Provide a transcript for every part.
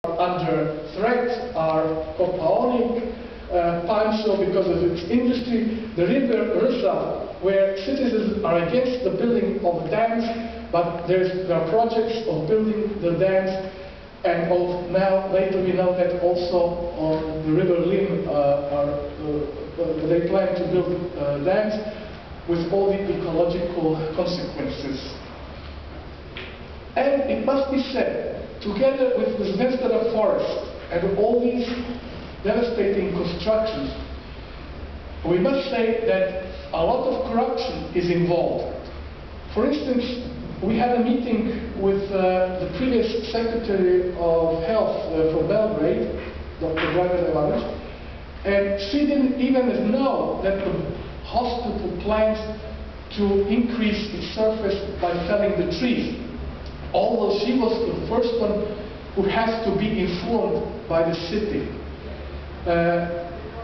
under threat are Kopaonik, Pančo because of its industry, the river Rsa, where citizens are against the building of dams, but there are projects of building the dams, and now later we know that also on the river Lim they plan to build dams with all the ecological consequences. And it must be said, together with the Zvezdara forest and all these devastating constructions, we must say that a lot of corruption is involved. For instance, we had a meeting with the previous Secretary of Health for Belgrade, Dr. Dragan Ivanovic, and she didn't even know that the hospital plans to increase its surface by felling the trees, although she was the first one who has to be informed by the city.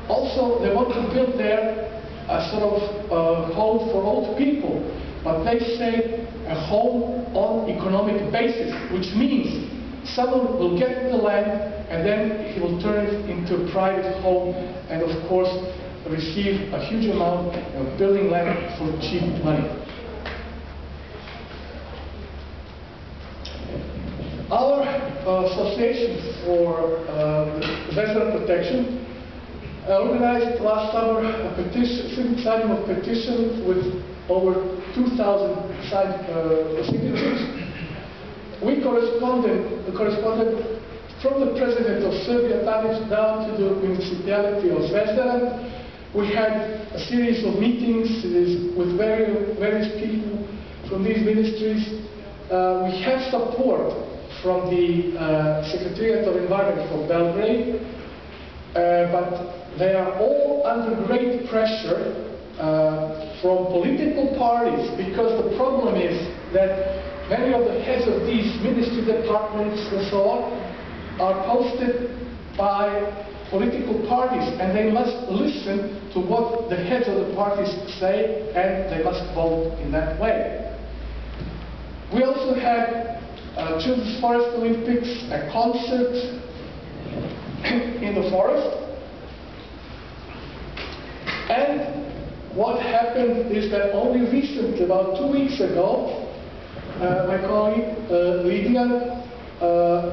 Also, they want to build there a sort of home for old people, but they say a home on economic basis, which means someone will get the land and then he will turn it into a private home and of course receive a huge amount of building land for cheap money. Our Association for Zvezdara Protection organized last summer a petition, signing of petition with over 2,000 signatures. We corresponded from the President of Serbia, Tadic, down to the municipality of Zvezdara. We had a series of meetings with various people from these ministries. We have support from the Secretariat of Environment for Belgrade, but they are all under great pressure from political parties, because the problem is that many of the heads of these ministry departments and so on are posted by political parties, and they must listen to what the heads of the parties say, and they must vote in that way. We also had Children's Forest Olympics, a concert in the forest, and what happened is that only recently, about 2 weeks ago, my colleague Lydia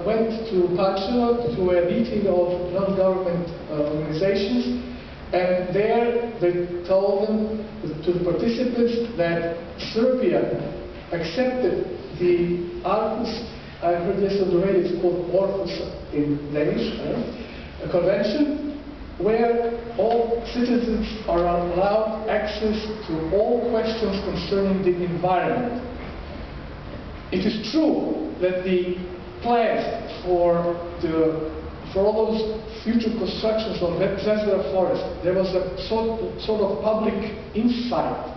went to Pančevo to a meeting of non-government organizations, and there they told them, to the participants, that Serbia accepted the Aarhus, I heard this on the radio, it's called Aarhus in Danish, a convention where all citizens are allowed access to all questions concerning the environment. It is true that the plans for all those future constructions on Zvezdara forest, there was a sort of public insight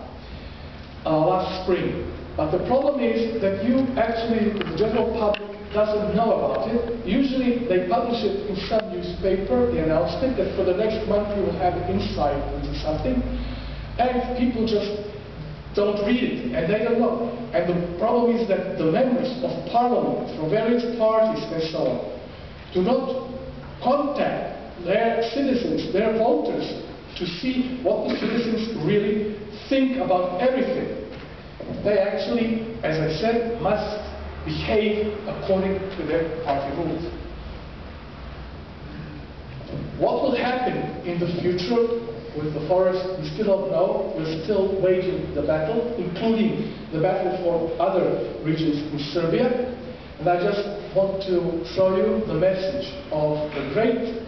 last spring. But the problem is that the general public doesn't know about it. Usually they publish it in some newspaper, the announcement that for the next month you will have insight into something, and people just don't read it, and they don't know. And the problem is that the members of parliament from various parties and so on do not contact their citizens, their voters, to see what the citizens really think about everything. They actually, as I said, must behave according to their party rules. What will happen in the future with the forest, we still don't know. We're still waging the battle, including the battle for other regions in Serbia. And I just want to show you the message of the great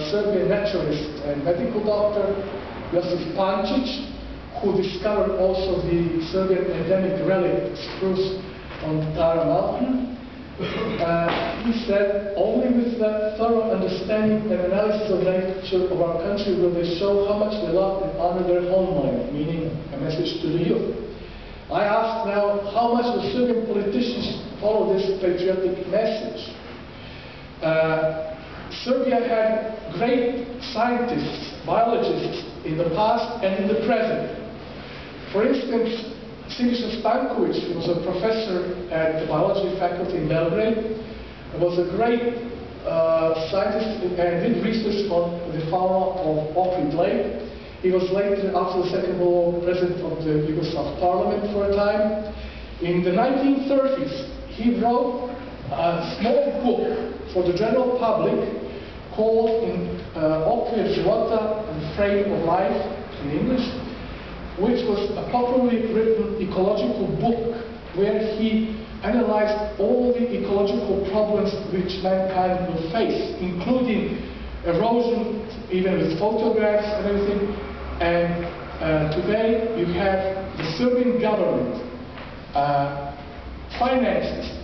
Serbian naturalist and medical doctor, Josip Pančić, who discovered also the Serbian endemic relic spruce on Tara Mountain. He said, only with the thorough understanding and analysis of nature of our country will they show how much they love and honor their homeland, meaning a message to the youth. I ask now, how much will Serbian politicians follow this patriotic message? Serbia had great scientists, biologists in the past and in the present. For instance, Siniša Stanković, who was a professor at the biology faculty in Belgrade, was a great scientist and did research on the fauna of Ohrid Lake. He was later, after the Second World War, president of the Yugoslav parliament for a time. In the 1930s, he wrote a small book for the general public called in Okvir života, the frame of life in English, which was a popularly written ecological book where he analyzed all the ecological problems which mankind will face, including erosion, even with photographs and everything. And today you have the Serbian government finances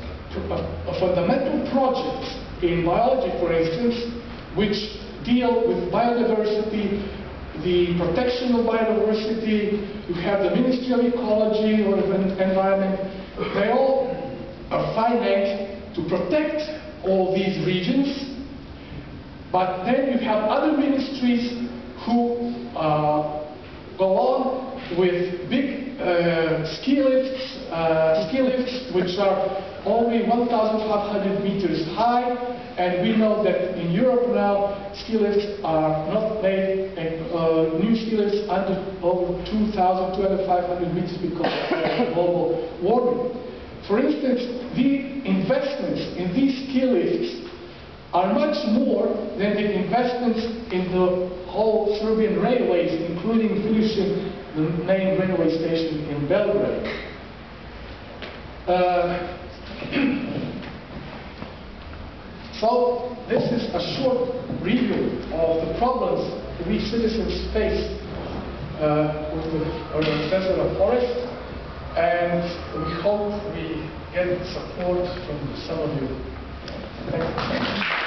fundamental projects in biology, for instance, which deal with biodiversity, the protection of biodiversity. You have the Ministry of Ecology or Environment. They all are financed to protect all these regions. But then you have other ministries who go on with big ski lifts which are only 1,500 meters high, and we know that in Europe now ski lifts are not made, new ski lifts under over 2,500 meters because of global warming. For instance, the investments in these ski lifts are much more than the investments in the whole Serbian railways, including finishing the main railway station in Belgrade. So this is a short review of the problems we citizens face with the defense of forest, and we hope we get support from some of you. Thank you.